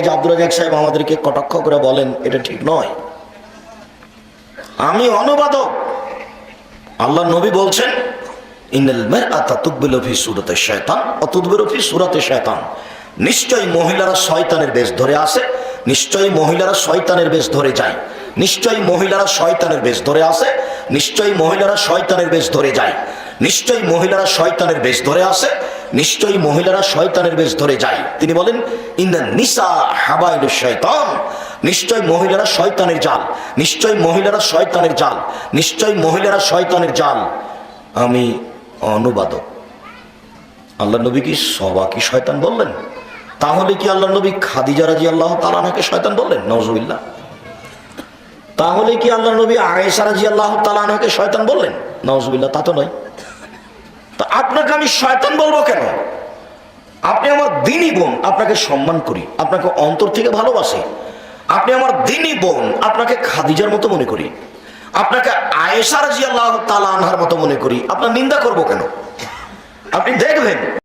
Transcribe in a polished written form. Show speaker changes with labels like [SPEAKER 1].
[SPEAKER 1] আব্দুল রাজ্জাক সাহেব আমাদেরকে কটাক্ষ করে বলেন এটা ঠিক নয়। আমি অনুবাদক। আল্লাহ নবী বলছেন ইন্নাল মারআতা তুকবিলু ফি সূরাতি শায়তান ওয়া তুদবিরু ফি সূরাতি শায়তান, নিশ্চয়ই মহিলারা শয়তানের বেশ ধরে আসে, নিশ্চয়ই মহিলারা শয়তানের বেশ ধরে যায়, নিশ্চয়ই মহিলারা শয়তানের বেশ ধরে আসে, নিশ্চয়ই মহিলারা শয়তানের বেশ ধরে যায়, নিশ্চয়ই মহিলারা শয়তানের বেশ ধরে আসে, নিশ্চয়ই মহিলারা শয়তানের বেশ ধরে যায়। তিনি বলেন ইন্নান নিসা হাবাইলুশ শায়তান, নিশ্চয়ই মহিলারা শয়তানের জাল, নিশ্চয়ই মহিলারা শয়তানের জাল, নিশ্চয়ই মহিলারা শয়তানের জাল। আমি অনুবাদক। আল্লাহ নবী কি সবাইকে শয়তান বললেন? তাহলে কি আল্লাহ নবী খাদিজা রাদিয়াল্লাহু তাআলা আনহাকে শয়তান বললেন? নাউজুবিল্লাহ। তাহলে কি আল্লাহ নবী আয়েশা রাদিয়াল্লাহু তাআলা আনহাকে শয়তান বললেন? নাউজুবিল্লাহ। তা তো নয়। তো আপনাকে আমি শয়তান বলবো কেন? আপনি আমার দ্বীনী বোন, আপনাকে সম্মান করি, আপনাকে অন্তর থেকে ভালোবাসি। আপনি আমার দ্বীনী বোন, আপনাকে খাদিজার মতো মনে করি, আপনাকে আয়েশা রাদিয়াল্লাহু তাআলা আনহার মতো মনে করি। আপনার নিন্দা করবো কেন? আপনি দেখবেন